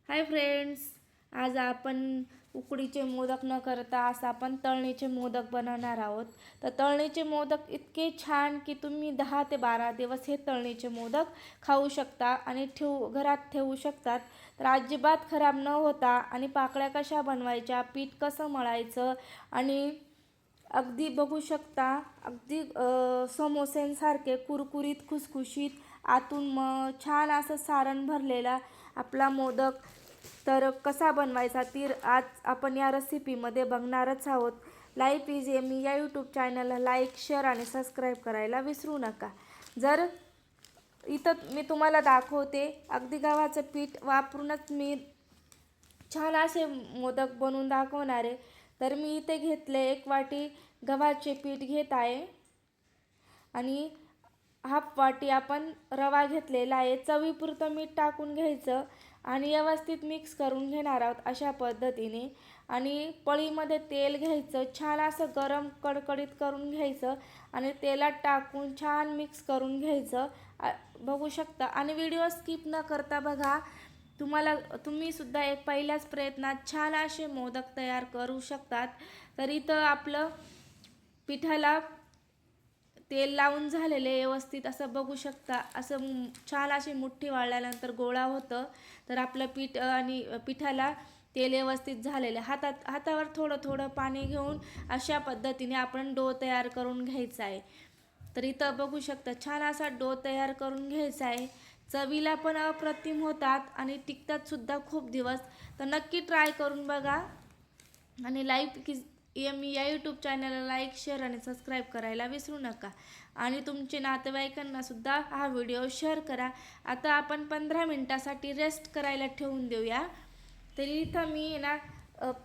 Hi friends, आज आपण उकडीचे मोदक न करता आज आपण तळणीचे मोदक बनवणार आहोत। तर तळणीचे मोदक इतके छान की तुम्ही 10 ते 12 दिवस हे तळणीचे मोदक खाऊ शकता आणि घरात ठेवू शकतात। तर अजिबात खराब न होता आणि पाकळ्या कशा बनवायच्या, पीठ कसं मळायचं आणि अगदी बघू शकता, अगदी समोस्यांसारखे कुरकुरीत खुसखुशीत आतून छान असं सारण भरलेला आपला मोदक तर कसा बनवायचा ती आज आपण या रेसिपीमध्ये बघणारच आहोत। लाईफ इज एमी या यूट्यूब चॅनलला लाईक, शेअर आणि सबस्क्राईब करायला विसरू नका। जर इथं मी तुम्हाला दाखवते, अगदी गव्हाचं पीठ वापरूनच मी छान असे मोदक बनवून दाखवणार आहे। तर मी इथे घेतले 1 वाटी गव्हाचे पीठ घेत आहे आणि हाफ वाटी आपण रवा घेतलेला आहे। चवीपुरतं मीठ टाकून घ्यायचं आणि व्यवस्थित मिक्स करून घेणार आहोत अशा पद्धतीने। आणि पळीमध्ये तेल घ्यायचं, छान असं गरम कडकडीत करून घ्यायचं आणि तेलात टाकून छान मिक्स करून घ्यायचं। बघू शकता आणि व्हिडिओ स्किप न करता बघा, तुम्ही सुद्धा एक पहिल्याच प्रयत्नात छान असे मोदक तयार करू शकतात। तर इथं आपलं पिठाला तेल लावून झालेले व्यवस्थित असं बघू शकता, असं छान अशी मुठ्ठी वाळल्यानंतर गोळा होतं। तर आपलं पीठ आणि पिठाला तेल व्यवस्थित झालेलं, हातावर थोडं थोडं पाणी घेऊन अशा पद्धतीने आपण डो तयार करून घ्यायचा आहे। तर इथं बघू शकता छान असा डो तयार करून घ्यायचा आहे। चवीला पण अप्रतिम होतात आणि टिकतात सुद्धा खूप दिवस। तर नक्की ट्राय करून बघा आणि लाईफ एमी या यूट्यूब चॅनलला लाईक, शेअर आणि सबस्क्राईब करायला विसरू नका आणि तुमचे नातेवाईकांना सुद्धा हा व्हिडिओ शेअर करा। आता आपण 15 मिनिटासाठी रेस्ट करायला ठेवून देऊया। तरी इथं मी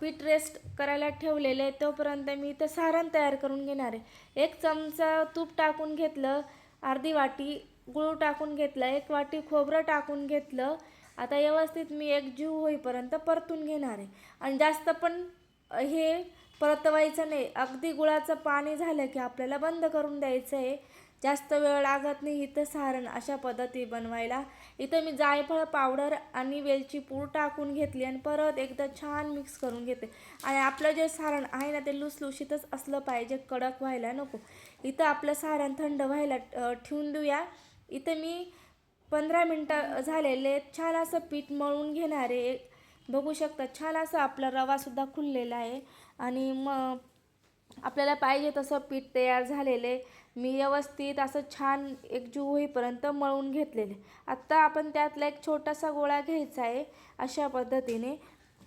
पीठ रेस्ट करायला ठेवलेले, तोपर्यंत मी इथं सारण तयार करून घेणार आहे। 1 चमचा तूप टाकून घेतलं, अर्धी वाटी गूळ टाकून घेतलं, 1 वाटी खोबरं टाकून घेतलं। आता व्यवस्थित मी एकजीव होईपर्यंत परतून घेणार आहे आणि जास्त पण हे परतवायचं नाही। अगदी गुळाचं पाणी झालं की आपल्याला बंद करून द्यायचं आहे, जास्त वेळ लागत नाही इथं सारण अशा पद्धती बनवायला। इथं मी जायफळ पावडर आणि वेलची पूड टाकून घेतली आणि परत एकदा छान मिक्स करून घेते। आणि आपलं जे सारण आहे ना, ते लुसलुशीतच असलं पाहिजे, कडक व्हायला नको। इथं आपलं सारण थंड व्हायला ठेवून देऊया। इथं मी 15 मिनटं झालेले छान असं पीठ मळून घेणार आहे। बघू शकता छान असं आपला रवासुद्धा खुललेला आहे आणि मग आपल्याला पाहिजे तसं पीठ तयार झालेले मी व्यवस्थित असं छान एकजीव होईपर्यंत मळून घेतलेले। आत्ता आपण त्यातला एक छोटासा गोळा घ्यायचा आहे अशा पद्धतीने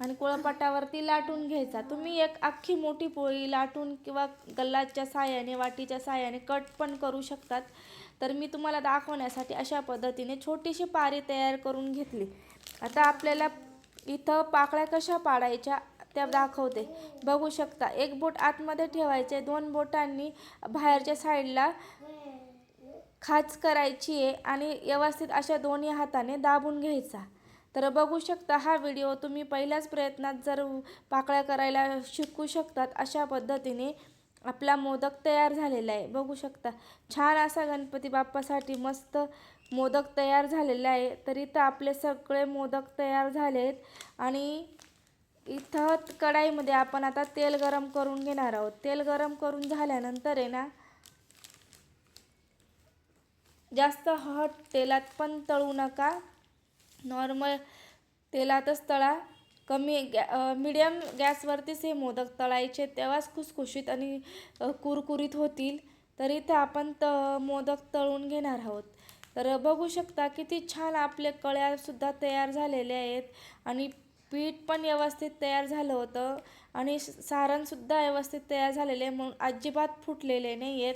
आणि पोळपाटावरती लाटून घ्यायचा। तुम्ही एक अख्खी मोठी पोळी लाटून किंवा गल्लाच्या साहाय्याने, वाटीच्या साहाय्याने कट पण करू शकतात। तर मी तुम्हाला दाखवण्यासाठी अशा पद्धतीने छोटीशी पारी तयार करून घेतली। आता आपल्याला इथं पाकळ्या कशा पाडायच्या त्या दाखवते। बघू शकता, 1 बोट आतमध्ये ठेवायचे, 2 बोटांनी बाहेरच्या साईडला खाच करायची आहे आणि व्यवस्थित अशा दोन्ही हाताने दाबून घ्यायचा। तर बघू शकता, हा व्हिडिओ तुम्ही पहिल्याच प्रयत्नात जर पाकळ्या करायला शिकू शकतात अशा पद्धतीने आपला मोदक तयार झालेला आहे। बघू शकता छान असा गणपती बाप्पासाठी मस्त मोदक तयार झालेला आहे। तर इथं आपले सगळे मोदक तयार झालेत आणि इथं कढाईमध्ये आपण आता तेल गरम करून घेणार आहोत। तेल गरम करून झाल्यानंतर आहे ना, जास्त हॉट तेलात पण तळू नका, नॉर्मल तेलातच तळा। मीडियम गॅसवरतीच हे मोदक तळायचे, तेव्हाच खुसखुशीत आणि कुरकुरीत होतील। तर इथं आपण मोदक तळून घेणार आहोत। तर बघू शकता किती छान आपले कळ्यासुद्धा तयार झालेले आहेत आणि पीठ पण व्यवस्थित तयार झालं होतं आणि सारणसुद्धा व्यवस्थित तयार झालेले आहे, म्हणून अजिबात फुटलेले नाही आहेत।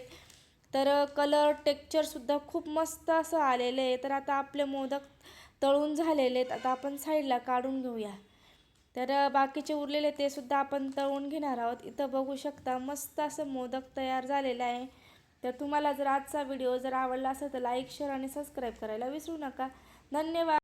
तर कलर टेक्स्चरसुद्धा खूप मस्त असं आलेलं आहे। तर आता आपले मोदक तळून झालेले आहेत, आता आपण साईडला काढून घेऊया। तर बाकीचे उरलेले ते सुद्धा आपण तळून घेणार आहोत। इथं बघू शकता मस्त असं मोदक तयार झालेलं आहे। तर तुम्हाला जर आजचा व्हिडिओ जर आवडला असेल तर लाईक, शेअर आणि सबस्क्राईब करायला विसरू नका। धन्यवाद।